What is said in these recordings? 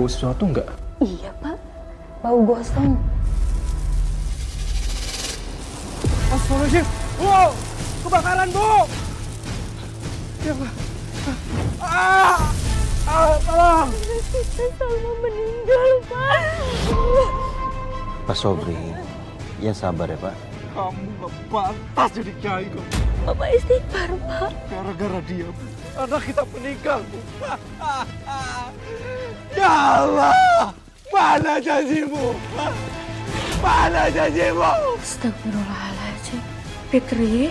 bau sesuatu nggak? Iya Pak, bau gosong. Astagfirullahaladzim! Wow! Kebakaran, Bu! Ya, Pak. Tolong! Salma meninggal, Pak. Pak Sobri, ya sabar ya Pak. Kamu nggak pantas jadi kiai kok. Bapak istighfar, Pak. Gara-gara dia, Bu. Anak kita meninggal, Bu. Ya Allah! Mana janjimu? Mana janjimu? Astagfirullahaladzim. Fitri.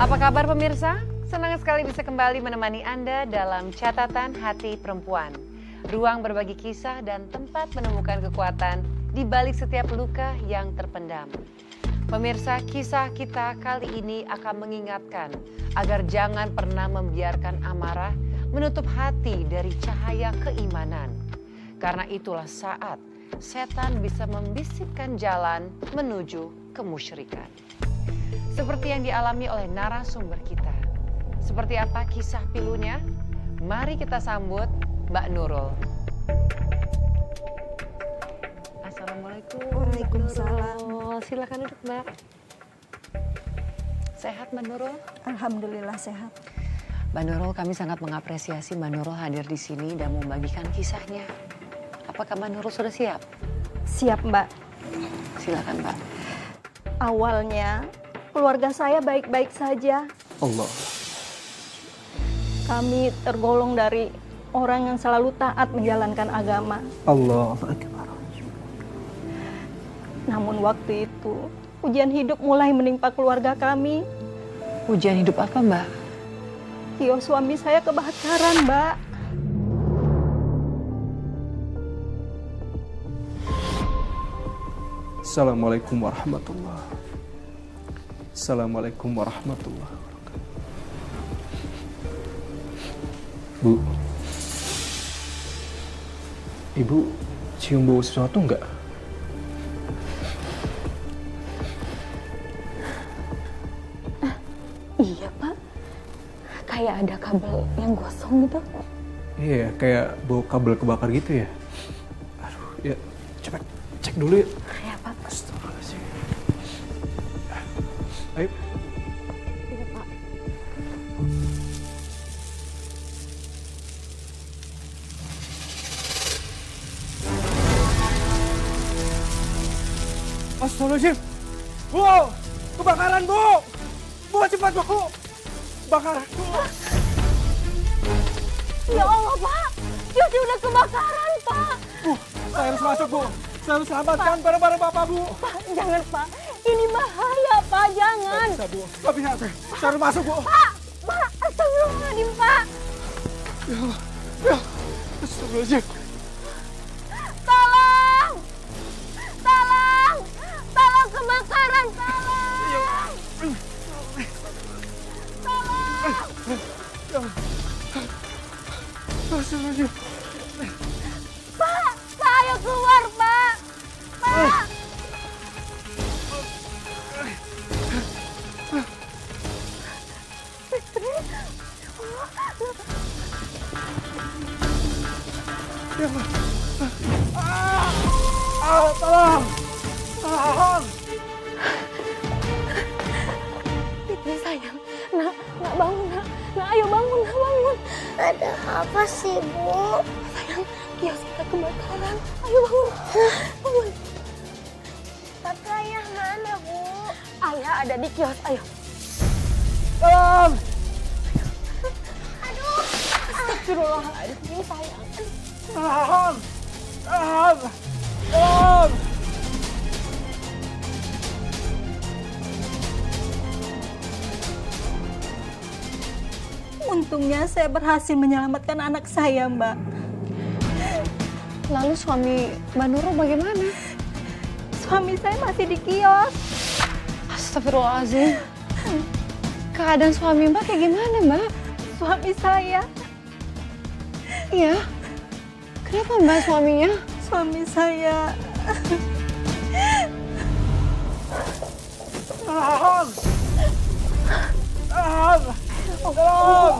Apa kabar pemirsa? Senang sekali bisa kembali menemani Anda dalam Catatan Hati Perempuan. Ruang berbagi kisah dan tempat menemukan kekuatan di balik setiap luka yang terpendam. Pemirsa, kisah kita kali ini akan mengingatkan agar jangan pernah membiarkan amarah menutup hati dari cahaya keimanan. Karena itulah saat setan bisa membisikkan jalan menuju kemusyrikan. Seperti yang dialami oleh narasumber kita. Seperti apa kisah pilunya? Mari kita sambut Mbak Nurul. Assalamualaikum. Waalaikumsalam. Silakan duduk, Mbak. Sehat Mbak Nurul? Alhamdulillah sehat. Mbak Nurul, kami sangat mengapresiasi Mbak Nurul hadir di sini dan membagikan kisahnya. Apakah Mbak Nurul sudah siap? Siap, Mbak. Silakan, Mbak. Awalnya keluarga saya baik-baik saja. Allah. Kami tergolong dari orang yang selalu taat menjalankan agama. Allah Akbar. Namun waktu itu ujian hidup mulai menimpa keluarga kami. Ujian hidup apa, Mbak? Kios suami saya kebakaran, Mbak. Assalamualaikum warahmatullahi. Assalamualaikum warahmatullahi wabarakatuh. Bu, Ibu cium bau sesuatu nggak? Iya, Pak. Kayak ada kabel yang gosong gitu. Iya, kayak bau kabel kebakar gitu ya. Aduh, ya cepet cek dulu ya. Ya, Pak. Astagfirullahaladzim. Ayo. Iya, Pak. Astagfirullahaladzim. Wow, kebakaran, Bu. Bu, cepat, Bu. Kebakaran, Bu. Ya Allah, Pak. Kios udah kebakaran, Pak. Bu, saya harus masuk, Bu. Saya harus selamatkan barang-barang Bapak, Bu. Pak, jangan, Pak. Ini bahaya, Pak. Jangan. Nggak bisa, Bu. Nggak bisa. Saya harus masuk, Bu. Pak, astagfirullahaladzim, Pak. Ya, astagfirullahaladzim. Tolong! Tolong! Tolong kebakaran, tolong! Tolong! Astagfirullahaladzim. Pak, ayo keluar, Pak! Pak! Ya, Pak. Tolong! Tolong! Fitri sayang, nak bangun, nak ayo bangun, nak bangun. Ada apa sih, Bu? Sayang, kios kita kebakaran. Ayo bangun, bangun. Tapi ayah mana, Bu? Ayah ada di kios, ayo. Tolong! Aduh, Astagfirullahaladzim, sayang. Tolong! Tolong! Tolong! Untungnya saya berhasil menyelamatkan anak saya, Mbak. Lalu suami Mbak Nurul bagaimana? Suami saya masih di kios. Astagfirullahaladzim. Keadaan suami Mbak kayak gimana, Mbak? Suami saya, Iya. Kenapa Mbak suaminya? suami saya. Tolong! Tolong! Tolong!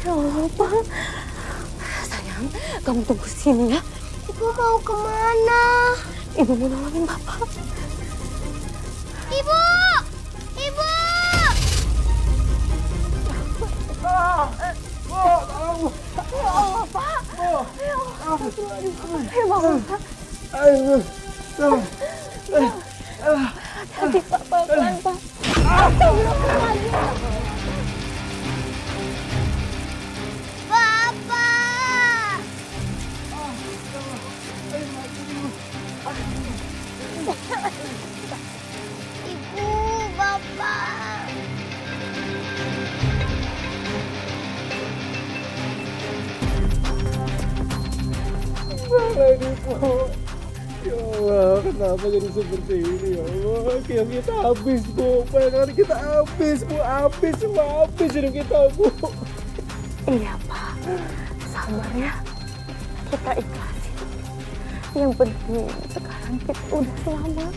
Ya Allah, Pak. Sayang, kamu tunggu sini ya. Ibu mau kemana? Ibu mau nolongin Bapak. Ibu! Ibu! Ya Allah, Pak. Ya Allah. Ya bangun, Pak. Hati Pak, pelan, Pak. Bapak! Ibu, Bapak. Ya Allah, kenapa jadi seperti ini ya Allah? Kita habis, Bu. Padahal kita habis, Bu. Habis hidup kita, Bu. Iya, Pak. Sabar ya. Kita ikhlasin. Yang penting sekarang kita udah selamat.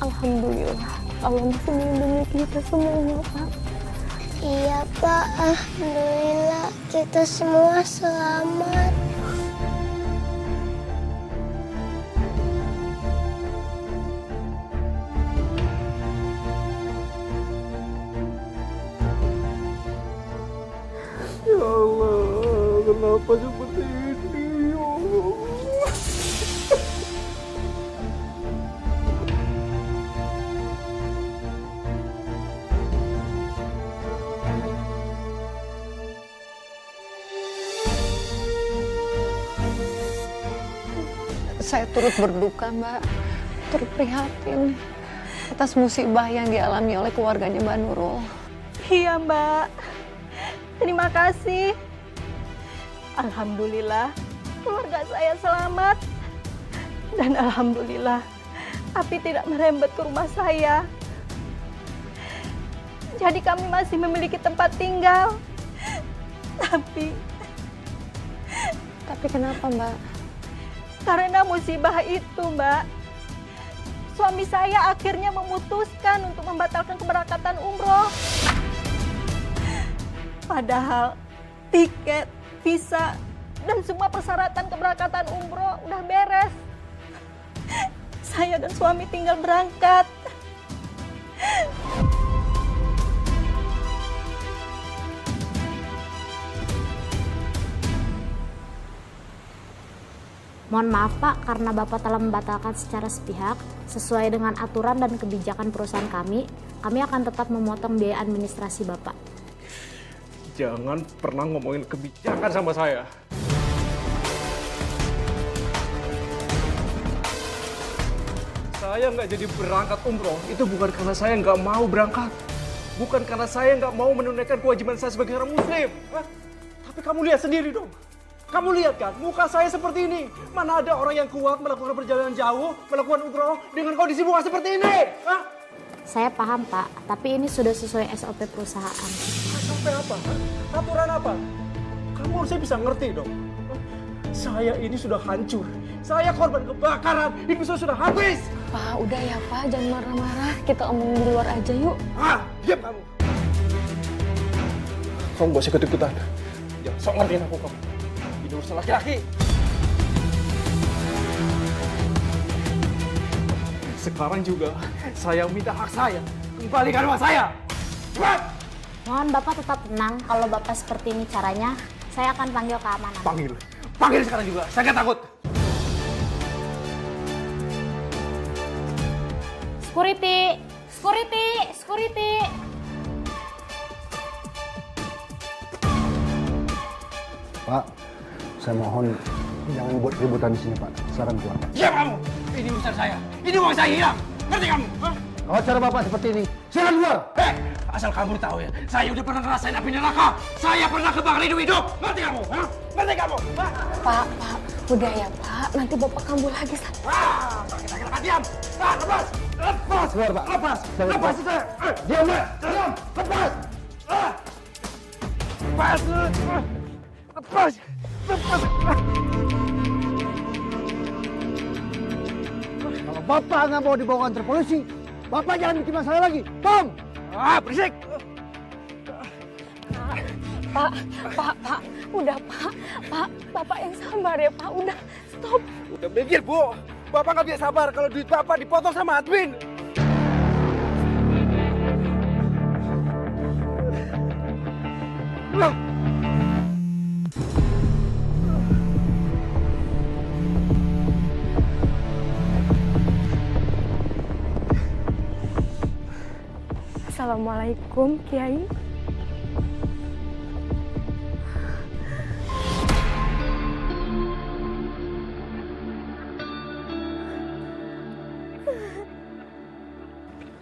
Alhamdulillah. Allah masih melindungi kita semua, Pak. Iya, Pak. Alhamdulillah kita semua selamat. Ya Allah, kenapa seperti ini, ya Allah? Saya turut berduka, Mbak. Turut prihatin atas musibah yang dialami oleh keluarganya Mbak Nurul. Iya, Mbak. Terima kasih. Alhamdulillah, keluarga saya selamat. Dan alhamdulillah, api tidak merembet ke rumah saya. Jadi kami masih memiliki tempat tinggal. Tapi kenapa, Mbak? karena musibah itu, Mbak, suami saya akhirnya memutuskan untuk membatalkan keberangkatan umroh. Padahal tiket, visa, dan semua persyaratan keberangkatan umroh udah beres. Saya dan suami tinggal berangkat. Mohon maaf Pak, karena Bapak telah membatalkan secara sepihak, sesuai dengan aturan dan kebijakan perusahaan kami akan tetap memotong biaya administrasi Bapak. Jangan pernah ngomongin kebijakan sama saya. Saya nggak jadi berangkat umroh, itu bukan karena saya nggak mau berangkat. Bukan karena saya nggak mau menunaikan kewajiban saya sebagai orang muslim. Hah? Tapi kamu lihat sendiri dong. Kamu lihat kan, muka saya seperti ini. Mana ada orang yang kuat melakukan perjalanan jauh, melakukan umroh dengan kondisi muka seperti ini? Hah? Saya paham Pak, tapi ini sudah sesuai SOP perusahaan. Sampai apa? Aturan apa? Kamu harusnya bisa ngerti dong. Saya ini sudah hancur. Saya korban kebakaran. Hidup saya sudah habis. Pak, udah ya Pak, jangan marah-marah. Kita omongin di luar aja yuk. Ah, diam kamu. Kamu gak usah ikut-ikutan. Jangan sok ngertiin aku kamu. Ini urusan laki-laki. Sekarang juga saya minta hak saya. Kembalikan uang saya. Cepat! Mohon Bapak tetap tenang, kalau Bapak seperti ini caranya, saya akan panggil keamanan. Panggil. Panggil sekarang juga. Saya gak takut. Security! Security! Security! Pak, saya mohon jangan buat keributan di sini, Pak. Saran keluar. Diam kamu! Ini urusan saya. Ini uang saya hilang. Ngerti kamu? Hah? Kalau cara Bapak seperti ini, silakan keluar. Asal kamu tahu ya, saya udah pernah ngerasain api neraka. Saya pernah kebakar hidup-hidup. Ngerti kamu? Hah? Ngerti kamu? Hah? Pak, udah ya Pak. Nanti Bapak kambuh lagi. Kita diam. Lepas. Lepas. Keluar, Pak. Lepas. Saya Lepas lepas. saya. Diam, Pak. Diam. Lepas. Lepas. Lepas. Lepas. Kalau Bapak nggak mau dibawa kantor polisi, Bapak jangan bikin masalah lagi. Tom! Berisik. Pak, udah Pak. Pak, Bapak yang sabar ya Pak. Udah, stop. Udah minggir, Bu. Bapak nggak bisa sabar kalau duit Bapak dipotong sama admin. Assalamualaikum, Kiai.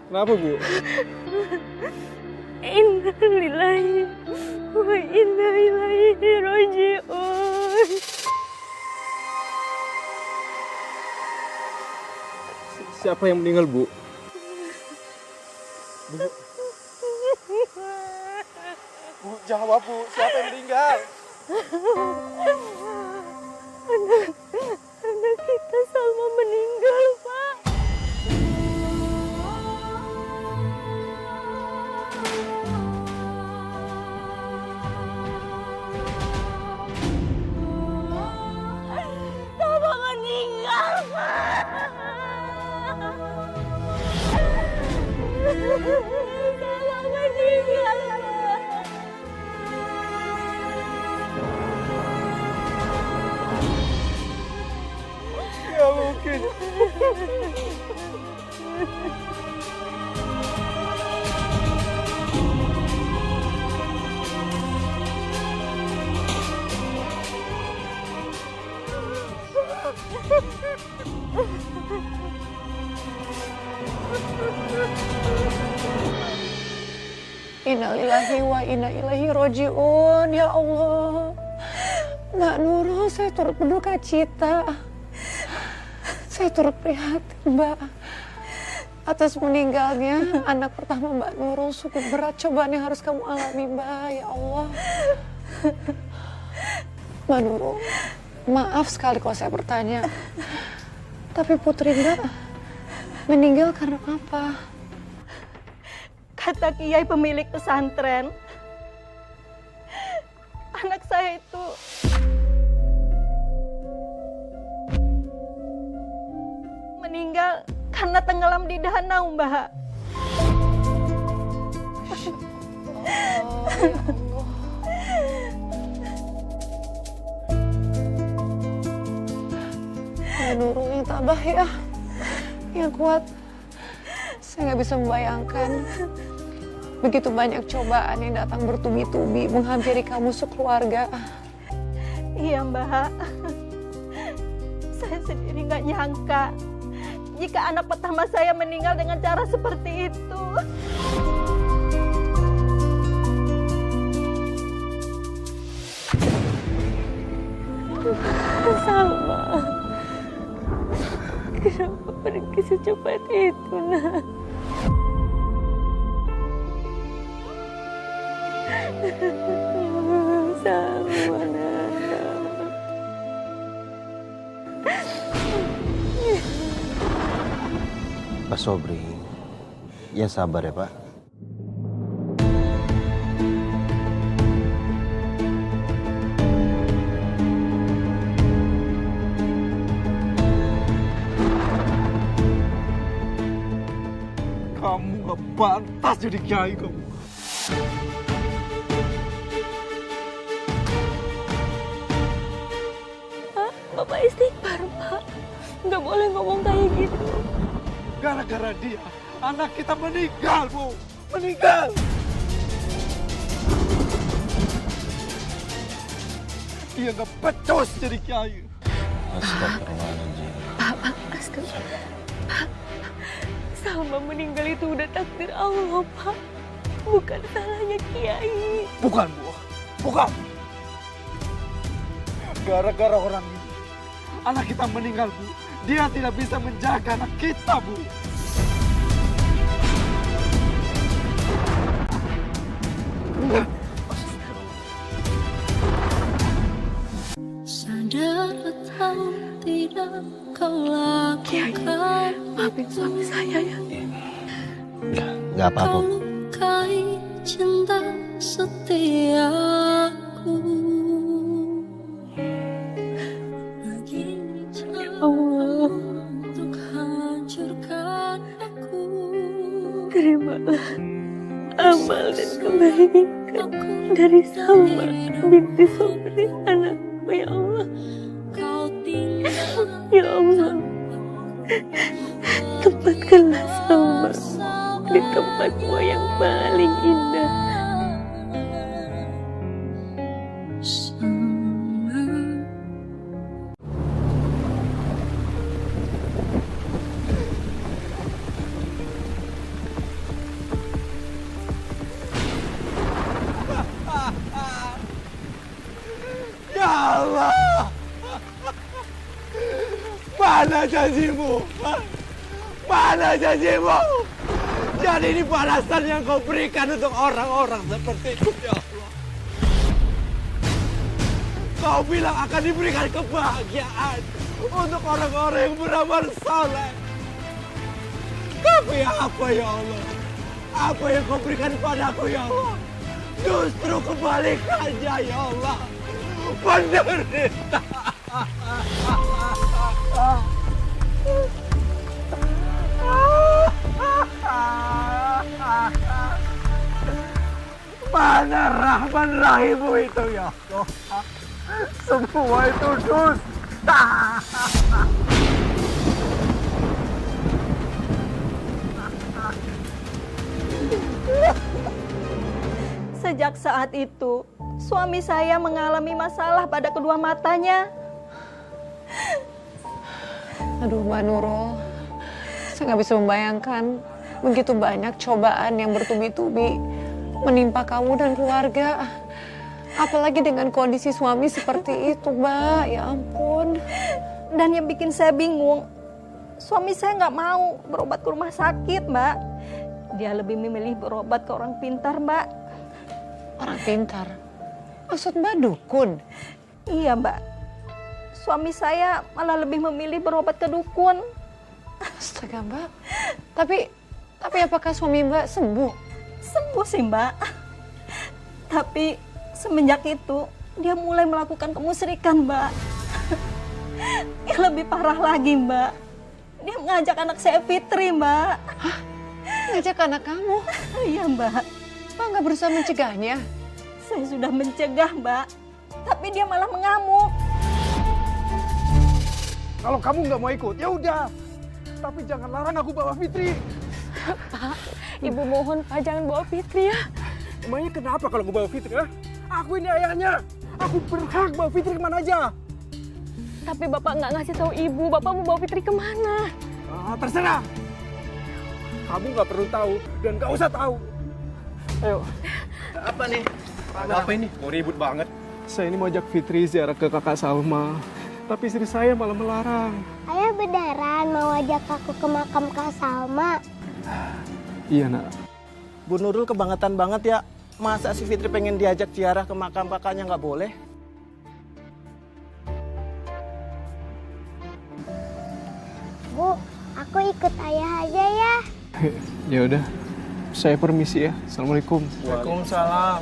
Kenapa, Bu? Innalillahi wa inna ilaihi raji'un. Siapa yang meninggal, Bu? Bu, jawab, Bu. Siapa yang meninggal? Anak kita Salma meninggal, Pak. Salma meninggal, Pak. Salma meninggal, Pak. Nggak mungkin. Innalillahi wa inna ilaihi roji'un. Ya Allah, Mbak Nurul, saya turut berduka cita. Saya turut prihatin, Mbak, atas meninggalnya anak pertama Mbak Nurul. Sungguh berat cobaan yang harus kamu alami, Mbak. Ya Allah, Mbak Nurul, maaf sekali kalau saya bertanya, tapi putri Mbak meninggal karena apa? Kata Kiai pemilik pesantren, anak saya itu meninggal karena tenggelam di danau, Mbak. Ya Nurul, yang tabah ya, yang kuat. Saya nggak bisa membayangkan begitu banyak cobaan yang datang bertubi-tubi menghampiri kamu sekeluarga. Iya, Mbak. Saya sendiri nggak nyangka jika anak pertama saya meninggal dengan cara seperti itu. Salma, kenapa pergi secepat itu, nak? Salma, nak. Pak Sobri, ya sabar ya Pak. Kamu gak pantas jadi kiai, kamu. Pak, Bapak istighfar, Pak. Nggak boleh ngomong kayak gitu. Gara-gara dia, anak kita meninggal, Bu. Meninggal. Dia gak becus jadi kiai. Astagfirullahaladzim. Pak, astaga. Pak, Salma meninggal itu udah takdir Allah, Pak. Bukan salahnya Kiai. Bukan, Bu. Bukan. Gara-gara orang ini, anak kita meninggal, Bu. Dia tidak bisa menjaga anak kita, Bu. Sadar atau tidak kau lakukan, Maafin suami saya ya. Nggak apa-apa. kau lukai cinta setiaku. Begini terimalah amal dan kebaikan dari Salma binti Sobri anakmu ya Allah. Ya Allah, tempatkanlah Salma di tempatmu yang paling indah. Ya Allah! Mana janjimu? Mana janjimu? Jadi ini balasan yang kau berikan untuk orang-orang seperti itu, ya Allah. Kau bilang akan diberikan kebahagiaan untuk orang-orang yang beramal saleh. Tapi apa ya Allah? Apa yang kau berikan padaku ya Allah? Justru kebalikannya ya Allah. Penderita. Mana Rahman Rahimu itu ya Allah? Semua itu dusta. Sejak saat itu, suami saya mengalami masalah pada kedua matanya. Aduh Mbak Nurul, saya nggak bisa membayangkan begitu banyak cobaan yang bertubi-tubi menimpa kamu dan keluarga. Apalagi dengan kondisi suami seperti itu, Mbak. Ya ampun. Dan yang bikin saya bingung, suami saya nggak mau berobat ke rumah sakit, Mbak. Dia lebih memilih berobat ke orang pintar, Mbak. Orang pintar? Maksud Mbak dukun? Iya, Mbak. Suami saya malah lebih memilih berobat ke dukun. Astaga, Mbak. Tapi apakah suami Mbak sembuh? Sembuh sih, Mbak. Tapi semenjak itu dia mulai melakukan kemusyrikan, Mbak. Yang lebih parah lagi, Mbak. Dia mengajak anak saya Fitri, Mbak. Hah? Ngajak anak kamu? Iya, Mbak. Mbak nggak berusaha mencegahnya? Saya sudah mencegah, Mbak. Tapi dia malah mengamuk. Kalau kamu nggak mau ikut, ya udah. Tapi jangan larang aku bawa Fitri. Pak, Ibu mohon Pak jangan bawa Fitri ya. Emangnya kenapa kalau gue bawa Fitri? Aku ini ayahnya. Aku berhak bawa Fitri kemana aja. Tapi Bapak nggak ngasih tahu Ibu, Bapak mau bawa Fitri kemana? Terserah. Kamu nggak perlu tahu dan nggak usah tahu. Ayo. Apa nih? Apa ini? Mau ribut banget. Saya ini mau ajak Fitri ziarah ke kakak Salma. Tapi istri saya malah melarang. Ayah beneran mau ajak aku ke makam Kak Salma? Iya, Nak. Bu Nurul kebangetan banget ya. Masa si Fitri pengen diajak ziarah ke makam kakaknya nggak boleh? Bu, aku ikut ayah aja ya. Ya udah. Saya permisi ya. Assalamualaikum. Waalaikumsalam.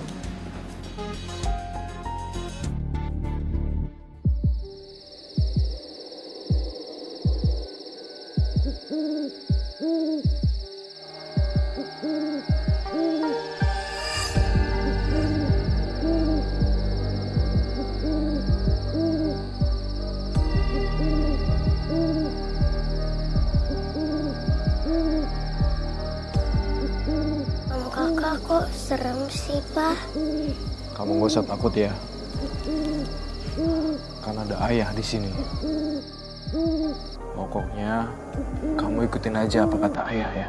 Kakak kok serem sih, Pak? Kamu nggak usah takut ya. Karena ada ayah di sini. Pokoknya kamu ikutin aja apa kata ayah ya.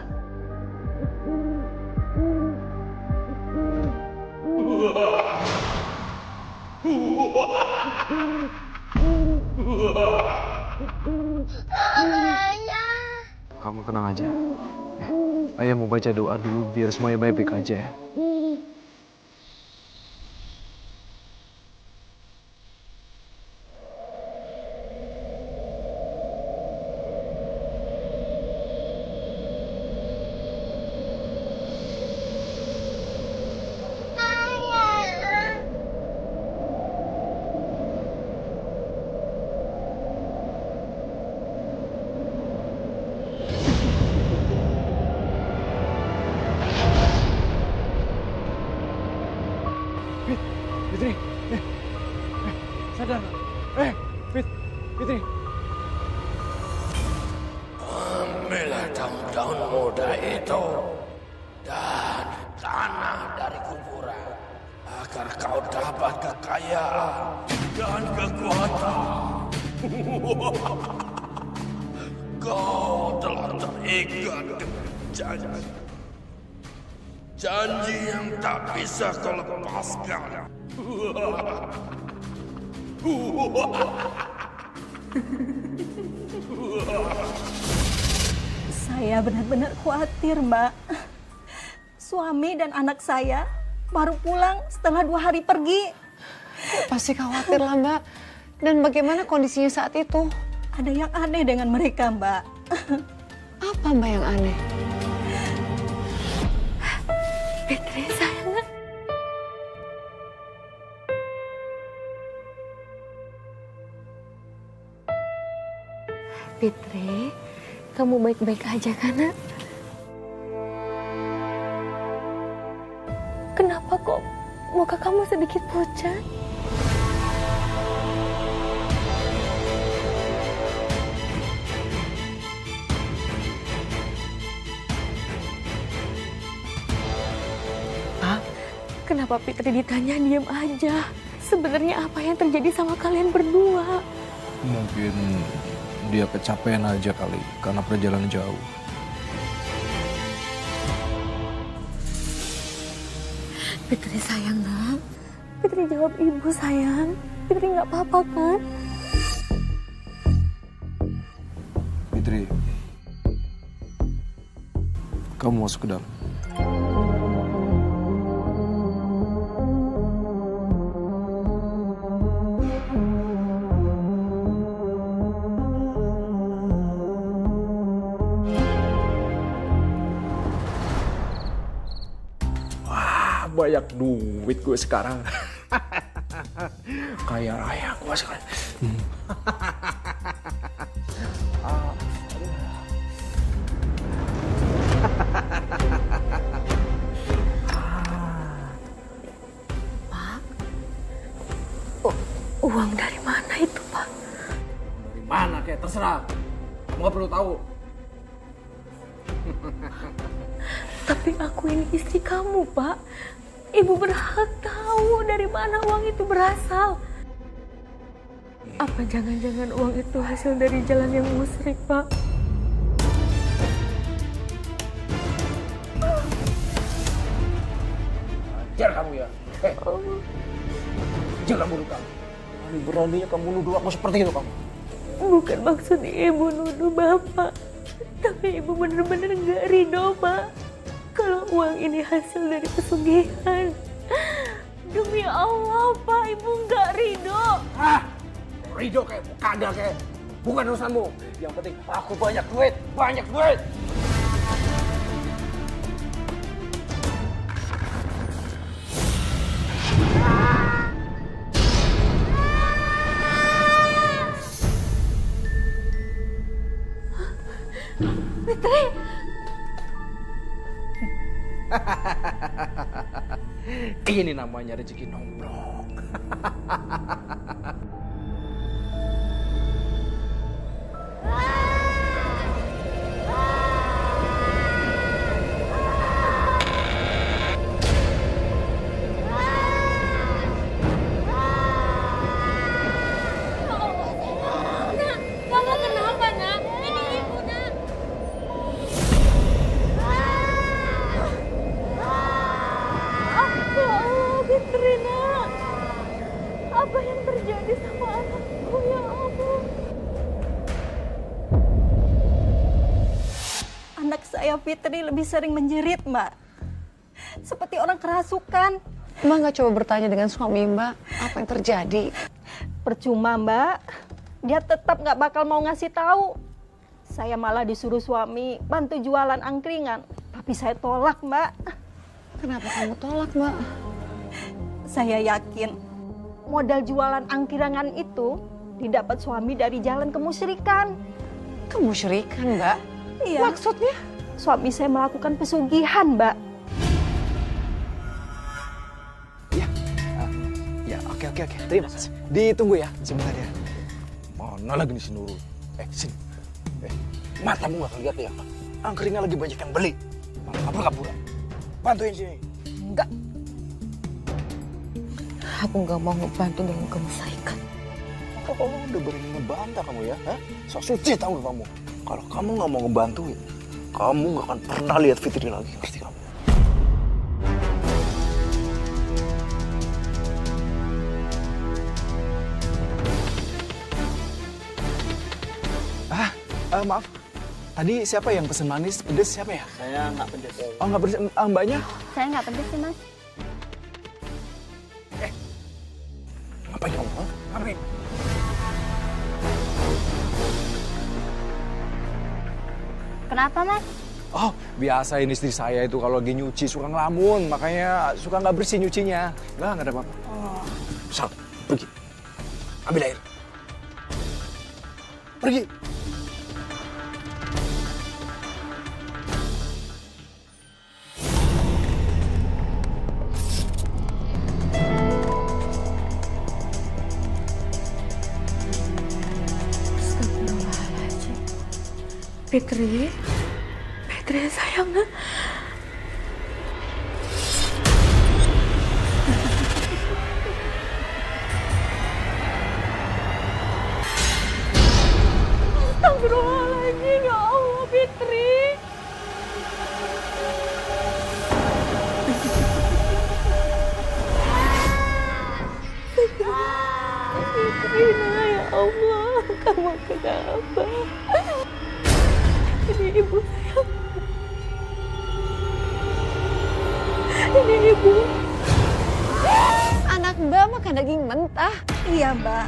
Kamu tenang aja. Ayah mau baca doa dulu biar semuanya baik-baik aja ya. Ambillah daun-daun muda itu dan tanah dari kuburan agar kau dapat kekayaan dan kekuatan. Kau telah terikat dengan janji. Janji yang tak bisa kau lepaskan. Saya benar-benar khawatir, Mbak. Suami dan anak saya baru pulang setelah 2 hari pergi. Pasti khawatir lah, Mbak. Dan bagaimana kondisinya saat itu? Ada yang aneh dengan mereka, Mbak. Apa, Mbak, yang aneh? Fitri sayang. Fitri, kamu baik-baik aja kan, Nak? Kenapa kok muka kamu sedikit pucat? Pak, kenapa Fitri ditanya diam aja? Sebenarnya apa yang terjadi sama kalian berdua? Mungkin dia kecapean aja kali karena perjalanan jauh. Fitri sayang, Nak. Fitri jawab ibu sayang. Fitri nggak apa-apa kan? Fitri, kamu masuk ke dalam. Banyak duit gue sekarang. Kayak raya gue sekarang. Pak, uang dari mana itu, Pak? Dari mana kayak terserah. Kamu gak perlu tahu. Tapi aku ini istri kamu, Pak. Ibu berhak tahu dari mana uang itu berasal. Apa jangan-jangan uang itu hasil dari jalan yang musyrik, Pak? Ajar kamu ya. Jangan bunuh kamu. Beraninya kamu nuduh aku seperti itu kamu. Bukan maksud ibu nuduh Bapak. Tapi ibu benar-benar nggak ridho, Pak. Kalau uang ini hasil dari pesugihan. Demi Allah, Pak, ibu nggak ridho. Ridho kayak kagak kayak. Bukan urusanmu. Yang penting aku banyak duit. Banyak duit. Fitri! Ini namanya rezeki nomplok. Kamu kenapa, Nak? Ini ibu, Nak. Fitri, Nak. Apa yang terjadi sama anakku, ya Allah? Anak saya Fitri lebih sering menjerit, Mbak. Seperti orang kerasukan. Mbak nggak coba bertanya dengan suami Mbak, apa yang terjadi? Percuma, Mbak. Dia tetap nggak bakal mau ngasih tahu. Saya malah disuruh suami bantu jualan angkringan. Tapi saya tolak, Mbak. Kenapa kamu tolak, Mbak? Saya yakin modal jualan angkringan itu didapat suami dari jalan kemusyrikan. Kemusyrikan, Mbak? Iya. Maksudnya? Suami saya melakukan pesugihan, Mbak. Ya, oke. Terima kasih. Ditunggu ya, sebentar ya. Mana lagi nih si Nurul? Sini. Matamu nggak lihat ya? Angkringan lagi banyak yang beli. Malah kabur-kaburan. Bantuin sini. Enggak. Aku nggak mau ngebantu dengan kamu Saikan. Oh, udah berani ngebantah kamu ya? Hah? So suci tahu kamu. Kalau kamu nggak mau ngebantuin, kamu nggak akan pernah lihat Fitri lagi, ngerti kamu? Maaf, tadi siapa yang pesen manis? Pedes siapa ya? Saya nggak pedes. Oh, nggak pedes. Mbaknya? Saya nggak pedes sih, Mas. Ngapain kamu? Hah? Ngapain? Kenapa, Mas? Oh, biasa ini istri saya itu kalau lagi nyuci suka ngelamun, makanya suka nggak bersih nyucinya. Nggak ada apa-apa. Sal, pergi. Ambil air. Pergi. Astagfirullahaladzim. Fitri sayang. Astagfirullahaladzim, ya Allah, Fitri. Fitri, ya Allah, kamu kenapa? Ini ibu sayang. Ini ibu. Anak Mbak makan daging mentah. Iya, Mbak.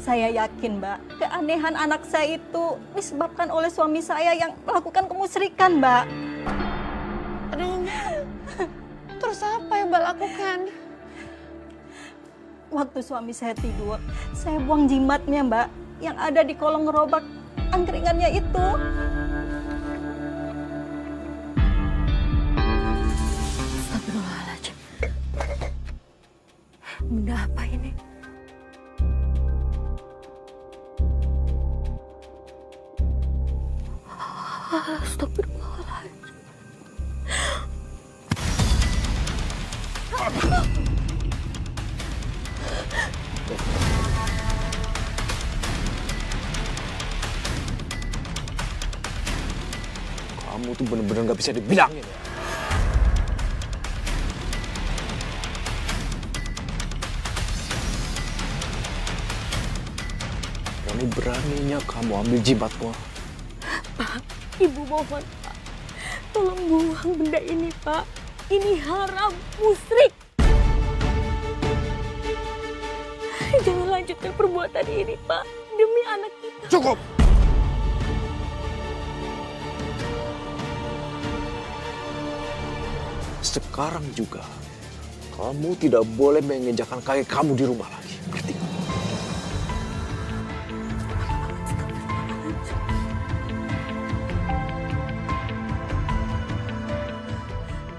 Saya yakin, Mbak, keanehan anak saya itu disebabkan oleh suami saya yang melakukan kemusyrikan, Mbak. Aduh, terus apa yang Mbak lakukan? Waktu suami saya tidur, saya buang jimatnya, Mbak, yang ada di kolong gerobak angkringannya itu. Astagfirullahaladzim. Benda apa ini? Astagfirullahaladzim. Kamu tuh bener-bener nggak bisa dibilangin ya. Berani beraninya kamu ambil jimatku. Pak, Ibu mohon, Pak. Tolong buang benda ini, Pak. Ini haram, musyrik. Jangan lanjutkan perbuatan ini, Pak. Demi anak kita. Cukup! Sekarang juga, kamu tidak boleh menginjakkan kaki kamu di rumah lagi. Ngerti?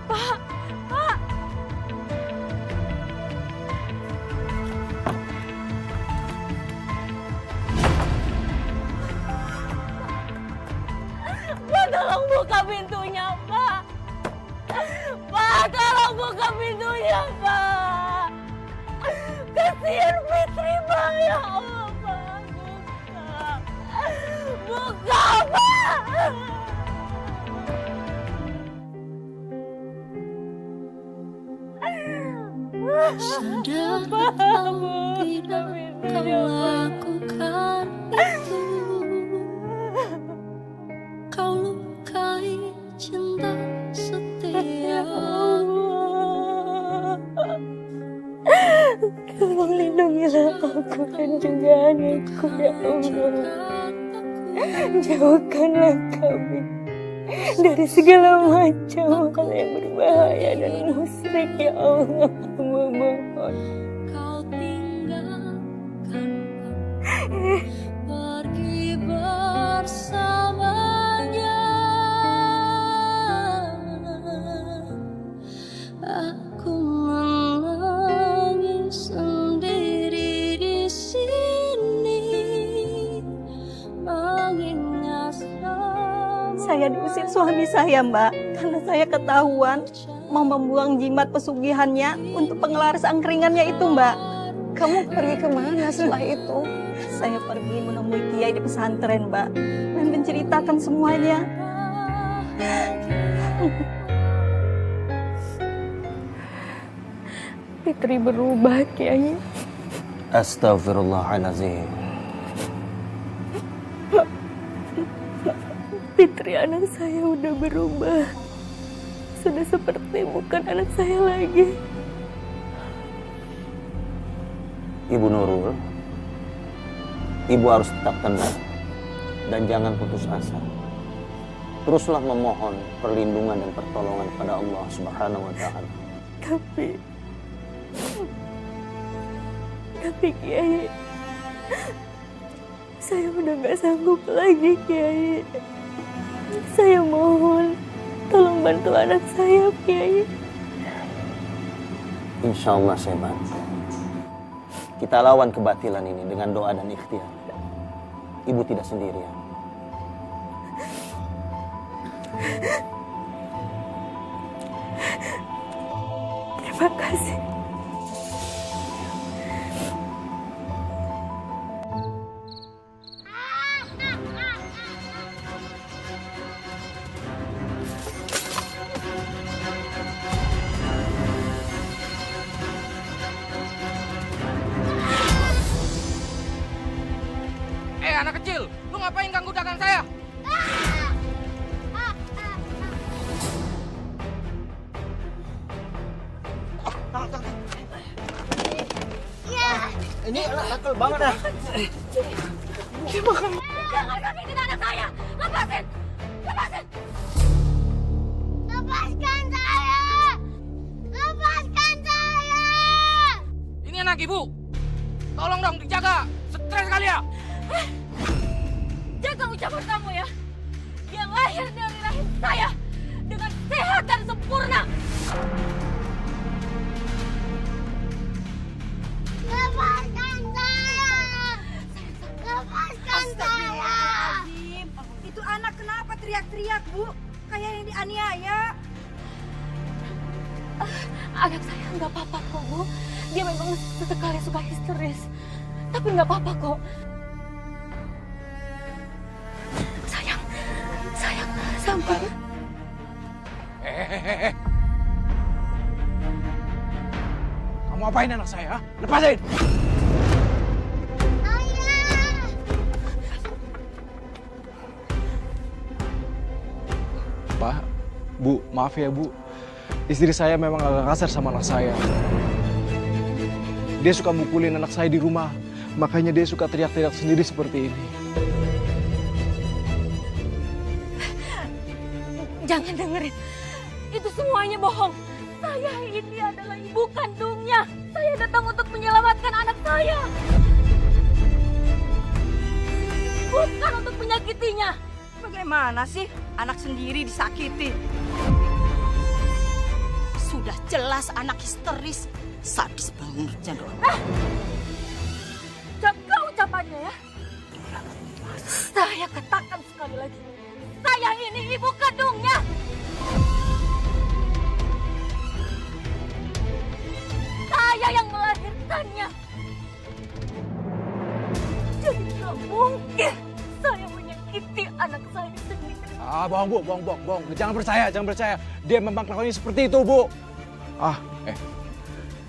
Pak, tolong buka pintunya, Pak. Pak, tolong buka pintunya, Pak. Kasihan Fitri, Pak. Ya Allah, Pak. Buka, Pak. Sadar kau tidak kau lakukan itu. Kau lukai cinta setia. Tolong lindungilah aku dan juga anakku, ya Allah. Jauhkanlah kami dari segala macam hal yang berbahaya dan musyrik, ya Allah. Hamba mohon. Kau tinggalkan pergi bersamanya. Aku menangis sendiri di sini, mengingat Saya diusir suami saya, Mbak, karena saya ketahuan mau membuang jimat pesugihannya untuk pengelaris angkringannya itu, Mbak. Kamu pergi kemana setelah itu? Saya pergi menemui kiai di pesantren, Mbak, dan menceritakan semuanya. Fitri berubah, Kiai. Astagfirullahaladzim. Fitri anak saya udah berubah. Sudah seperti bukan anak saya lagi. Ibu Nurul, ibu harus tetap tenang dan jangan putus asa. Teruslah memohon perlindungan dan pertolongan kepada Allah Subhanahu wa Ta'ala. Tapi Kiai, saya udah gak sanggup lagi, Kiai. Saya mohon, tolong bantu anak saya, Kiai. Insya Allah saya bantu. Kita lawan kebatilan ini dengan doa dan ikhtiar. Ibu tidak sendirian. Terima kasih. Anak kecil, lu ngapain ganggu dagang saya? Ini nakal banget dah. Jangan sakitin anak saya. Lepasin. Lepasin. Lepaskan saya! Lepaskan saya! Ini anak ibu. Tolong dong dijaga. Stres kali ya. Jaga ucapan kamu ya. Dia lahir dari rahim saya dengan sehat dan sempurna. Lepaskan saya! Lepaskan saya! Itu anak kenapa teriak-teriak, Bu? Kayak yang dianiaya. Anak saya nggak apa-apa kok, Bu. Dia memang sesekali suka histeris. Tapi nggak apa-apa kok. Sayang, sabar. Kamu apain anak saya? Lepasin! Pak, Bu, maaf ya Bu. Istri saya memang agak kasar sama anak saya. Dia suka mukulin anak saya di rumah. Makanya dia suka teriak-teriak sendiri seperti ini. Jangan dengerin. Itu semuanya bohong. Saya ini adalah ibu kandungnya. Saya datang untuk menyelamatkan anak saya. Bukan untuk menyakitinya. Bagaimana sih anak sendiri disakiti? Sudah jelas anak histeris, sadis banget Jandro. Jaga ucapannya ya. Saya katakan sekali lagi. Saya ini ibu kandungnya. Saya yang melahirkannya. Jadi tidak mungkin saya menyakiti anak saya sendiri. Bohong Bu, bohong. Jangan percaya. Dia memang kelakuannya seperti itu, Bu.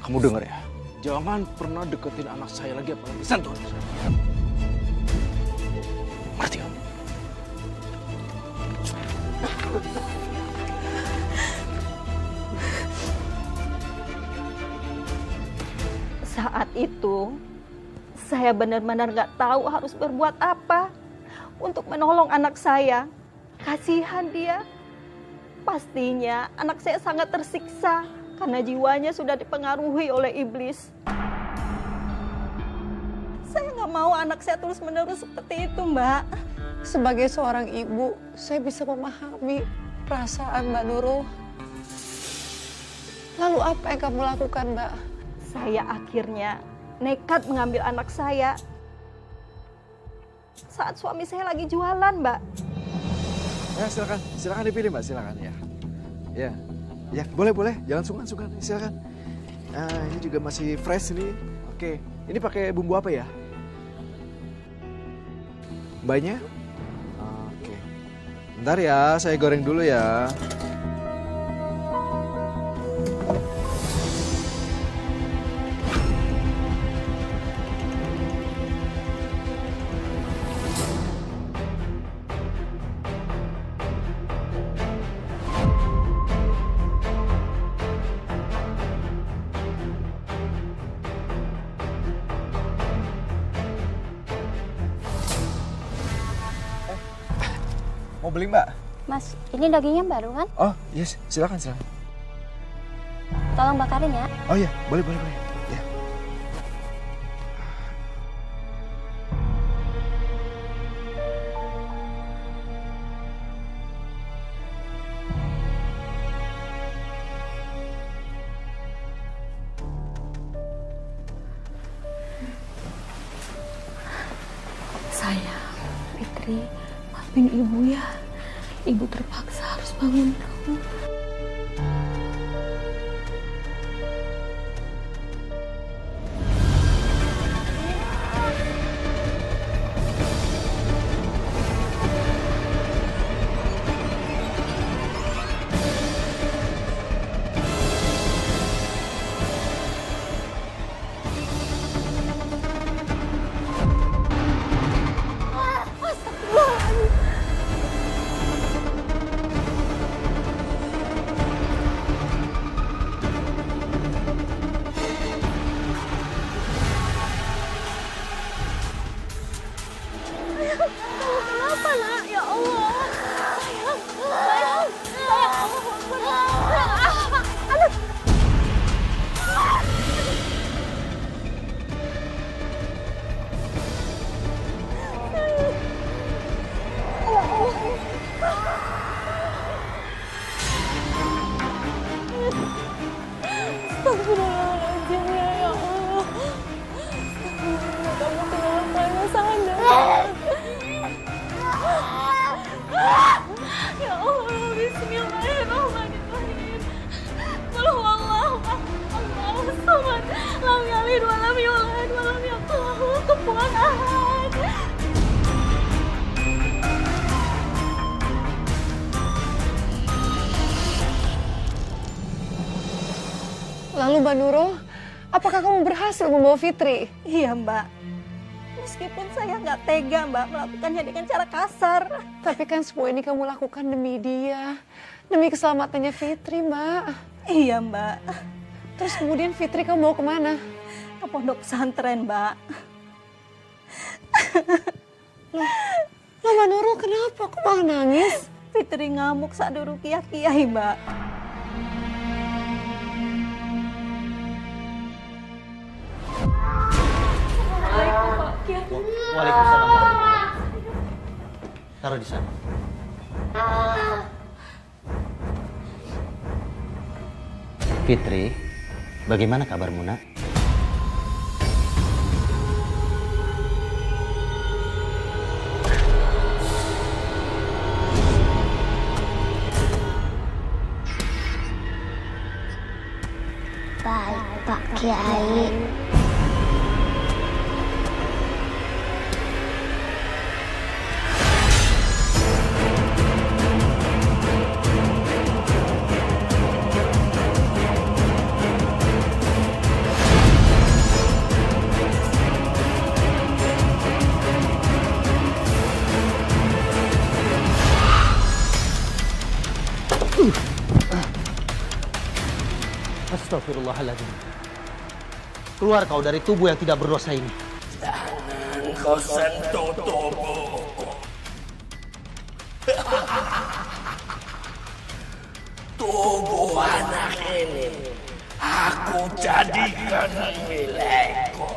Kamu dengar ya. Jangan pernah deketin anak saya lagi, apalagi sentuh anak saya. Ngerti kamu? Saat itu, saya benar-benar gak tahu harus berbuat apa untuk menolong anak saya. Kasihan dia. Pastinya anak saya sangat tersiksa karena jiwanya sudah dipengaruhi oleh iblis. Saya gak mau anak saya terus-menerus seperti itu, Mbak. Sebagai seorang ibu, saya bisa memahami perasaan Mbak Nurul. Lalu apa yang kamu lakukan, Mbak? Saya akhirnya nekat mengambil anak saya saat suami saya lagi jualan, Mbak. Silakan dipilih Mbak, silakan ya. Ya, boleh, jangan sungkan, silakan. Ini juga masih fresh nih. Oke, ini pakai bumbu apa ya? Mbaknya? Oke. Bentar ya, saya goreng dulu ya. Mau beli Mbak? Mas, ini dagingnya baru kan? Oh, yes, silakan. Tolong bakarin ya. Oh iya, boleh. Ya. Sayang, Fitri, maafin ibu ya. Ibu terpaksa harus bangun kamu. Kenapa nak? Ya Allah. Sayang. Aduh. Astagfirullahaladzim ya Allah. Kamu kenapa Sandra? Ya Allah, bismillahirrahmanirrahim. Qul huwallahu ahad, Allahus samad, lam yalid wa lam yulad wa lam yakul lahu kufuwan ahad. Lalu Mbak Nurul, apakah kamu berhasil membawa Fitri? Iya Mbak. Meskipun saya nggak tega Mbak melakukannya dengan cara kasar. Tapi kan semua ini kamu lakukan demi dia. Demi keselamatannya Fitri, Mbak. Iya Mbak. Terus kemudian Fitri kamu bawa kemana? Ke pondok pesantren Mbak. Loh, Mbak Nurul kenapa? Kok malah nangis? Fitri ngamuk saat diruqyah kiai Mbak. Waalaikumsalam. Taruh di sana. Fitri, bagaimana kabarmu nak? Baik, Pak Kiai. Astagfirullahaladzim. Keluar kau dari tubuh yang tidak berdosa ini. Jangan kau sentuh tubuhku. Tubuh anak ini aku jadikan milikku.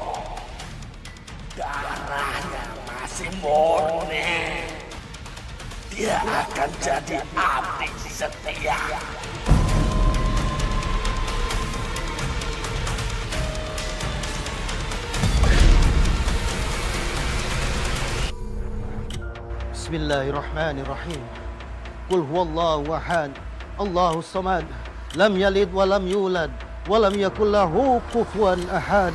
Darahnya masih murni. Dia akan jadi abdi setia. Bismillahirrahmanirrahim. Qul huwallahu ahad. Allahus samad. Lam yalid wa lam yulad wa lam yakul lahu kufuwan ahad.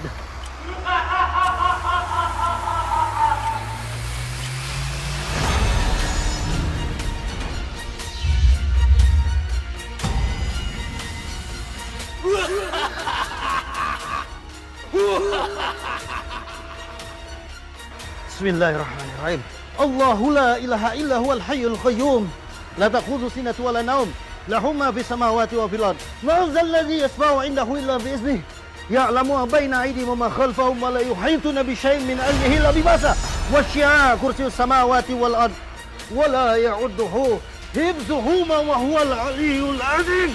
Bismillahirrahmanirrahim. Allahu la ilaha illa huwal hayyul qayyum. La ta'khudhu sinatun wa la nawm. Lahu ma fis samawati wa fil ard. Man dzal ladzi yashfa'u 'indahu illa bi idznihi. Ya'lamu ma baina aydihim wa ma khalfahum wa la yuhituna bi syai'in min 'ilmihi illa bima sha'a. Wasi'a kursiyyus samawati wal ard. Wa la ya'udduhu hifdhuhuma wa huwal 'aliyyul 'azim.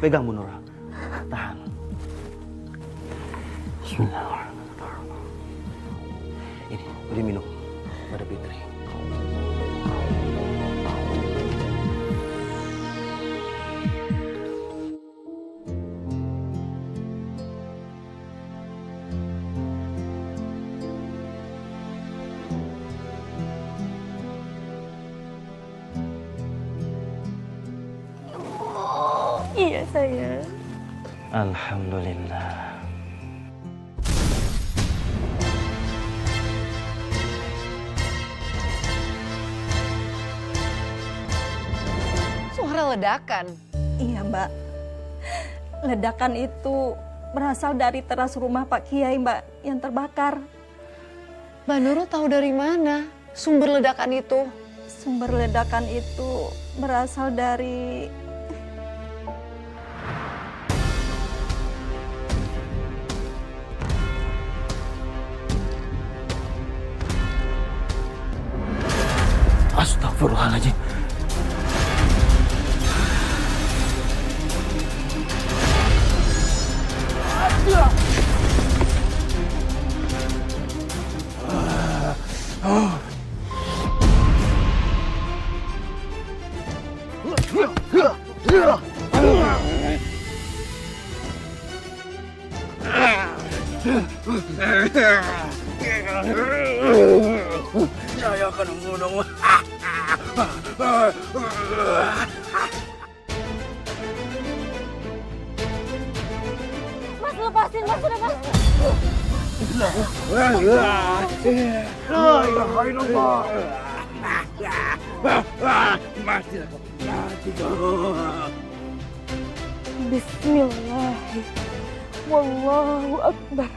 Pegang Bu Nurul. Tahan. Bismillahirrahmanirrahim. Ini, beri minum pada Fitri. Iya sayang. Alhamdulillah. Suara ledakan. Iya Mbak. Ledakan itu berasal dari teras rumah Pak Kiai Mbak yang terbakar. Mbak Nurul tahu dari mana sumber ledakan itu? Sumber ledakan itu berasal dari... Astagfirullahaladzim. Saya akan membunuhmu. Mas lepasin, Mas udah Mas. La ilaha illallah. Mati. Bismillah. Wallahu akbar.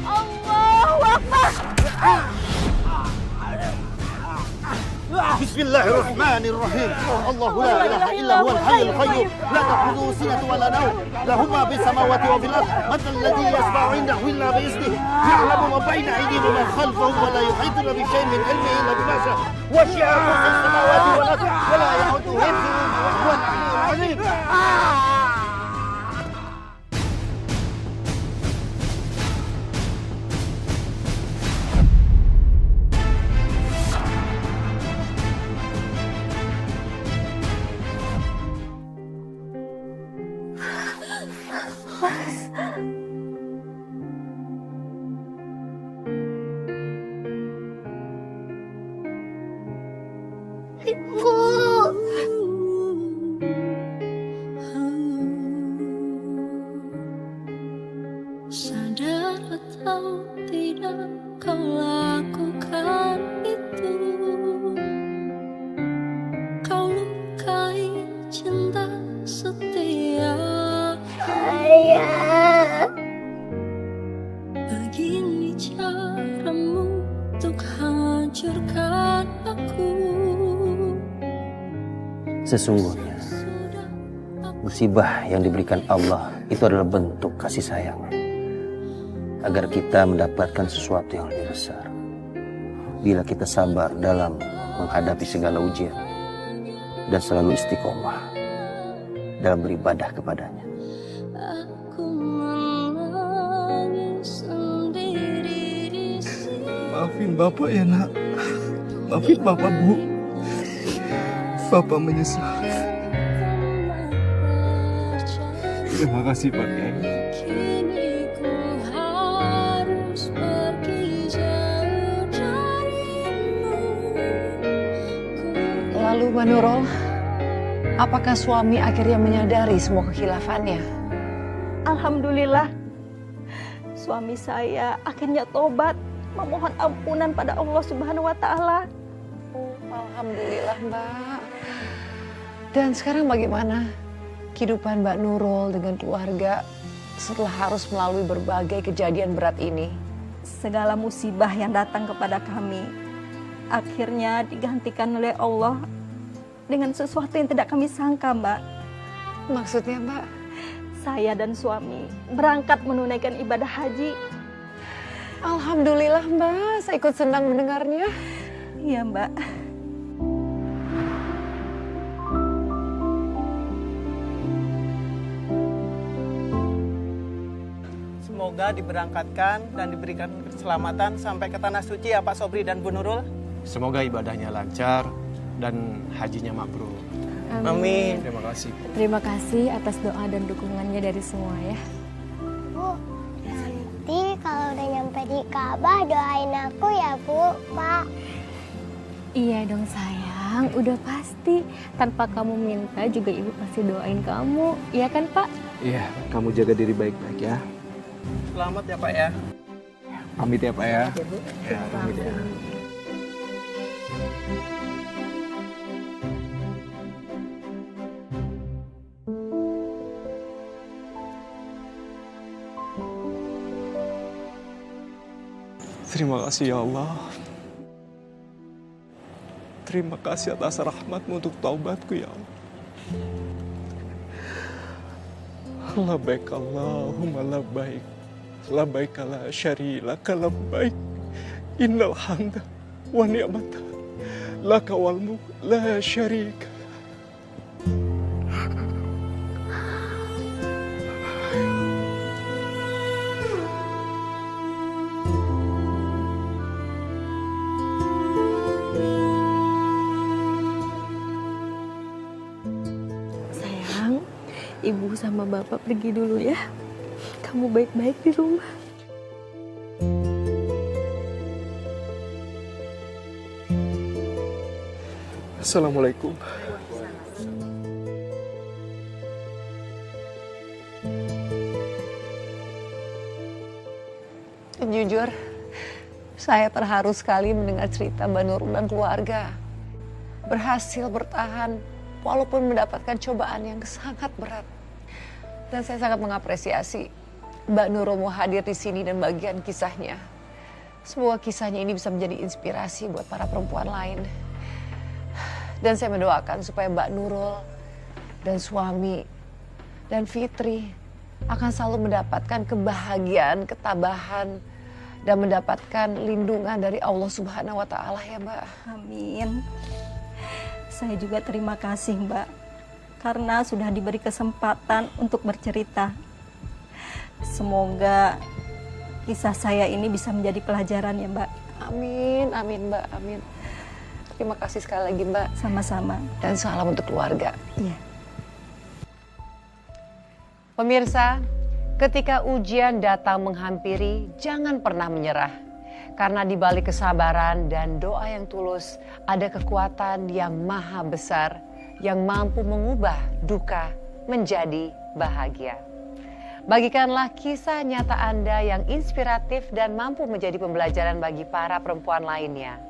Allahu akbar. Bismillahirrahmanirrahim. Allahu la ilaha illa huwal hayyul qayyum. La ta'khudhuhu sinatun wa la nawm. Lahu ma fis samawati wa fil ard. Man dzal ladzi yashfa'u 'indahu illa bi idznihi. Ya'lamu ma baina aydihim wa ma khalfahum wa la yuhituna bi syai'in min 'ilmihi illa bima sha'a. Wasi'a kursiyyus samawati wal ard wa la ya'uduhu hifdhuhuma wa huwal 'aliyyul 'azim. Sadar atau tidak kau lakukan itu. Kau lukai cinta setia. Ayah. Begini caramu untuk hancurkan aku. Sesungguhnya musibah yang diberikan Allah itu adalah bentuk kasih sayang, agar kita mendapatkan sesuatu yang lebih besar bila kita sabar dalam menghadapi segala ujian dan selalu istiqomah dalam beribadah kepadanya. Aku menangis Maafin Bapak ya nak. Maafin Bapak Bu. Bapak menyesal. Terima kasih Pak Kiai. Kini ku harus pergi jauh darimu. Lalu Mbak Nurul, apakah suami akhirnya menyadari semua kekhilaafannya? Alhamdulillah, suami saya akhirnya tobat, memohon ampunan pada Allah Subhanahu wa Ta'ala. Alhamdulillah Mbak. Dan sekarang bagaimana kehidupan Mbak Nurul dengan keluarga setelah harus melalui berbagai kejadian berat ini? Segala musibah yang datang kepada kami akhirnya digantikan oleh Allah dengan sesuatu yang tidak kami sangka, Mbak. Maksudnya, Mbak? Saya dan suami berangkat menunaikan ibadah haji. Alhamdulillah, Mbak. Saya ikut senang mendengarnya. Iya, Mbak. Semoga diberangkatkan dan diberikan keselamatan sampai ke Tanah Suci ya Pak Sobri dan Bu Nurul. Semoga ibadahnya lancar dan hajinya mabrur. Amin. Terima kasih. Terima kasih atas doa dan dukungannya dari semua ya. Bu, nanti kalau udah nyampe di Ka'bah doain aku ya Bu, Pak. Iya dong sayang, udah pasti. Tanpa kamu minta juga ibu pasti doain kamu. Iya kan Pak? Iya, kamu jaga diri baik-baik ya. Selamat ya Pak ya. Pamit ya Pak ya. Ya, pamit ya. Terima kasih ya Allah. Terima kasih atas rahmatmu untuk taubatku ya Allah. Labbaik Allahumma labbaik. Labbaik la syarika labbaik. Innal hamda wa ni'mata laka wal mulk la syarika. Sayang, ibu sama bapak pergi dulu ya. Kamu baik-baik di rumah. Assalamualaikum. Jujur, saya terharu sekali mendengar cerita Mbak Nurul dan keluarga. Berhasil bertahan walaupun mendapatkan cobaan yang sangat berat. Dan saya sangat mengapresiasi Mbak Nurul mau hadir di sini dan bagian kisahnya. Semoga kisahnya ini bisa menjadi inspirasi buat para perempuan lain. Dan saya mendoakan supaya Mbak Nurul dan suami dan Fitri akan selalu mendapatkan kebahagiaan, ketabahan, dan mendapatkan lindungan dari Allah Subhanahu wa Ta'ala ya Mbak. Amin. Saya juga terima kasih Mbak, karena sudah diberi kesempatan untuk bercerita. Semoga kisah saya ini bisa menjadi pelajaran ya Mbak. Amin, amin Mbak, amin. Terima kasih sekali lagi Mbak. Sama-sama. Dan salam untuk keluarga. Iya. Pemirsa, ketika ujian datang menghampiri, jangan pernah menyerah. Karena di balik kesabaran dan doa yang tulus, ada kekuatan yang maha besar yang mampu mengubah duka menjadi bahagia. Bagikanlah kisah nyata Anda yang inspiratif dan mampu menjadi pembelajaran bagi para perempuan lainnya.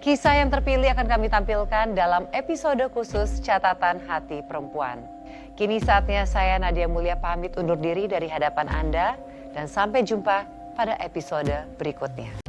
Kisah yang terpilih akan kami tampilkan dalam episode khusus Catatan Hati Perempuan. Kini saatnya saya Nadia Mulia pamit undur diri dari hadapan Anda dan sampai jumpa pada episode berikutnya.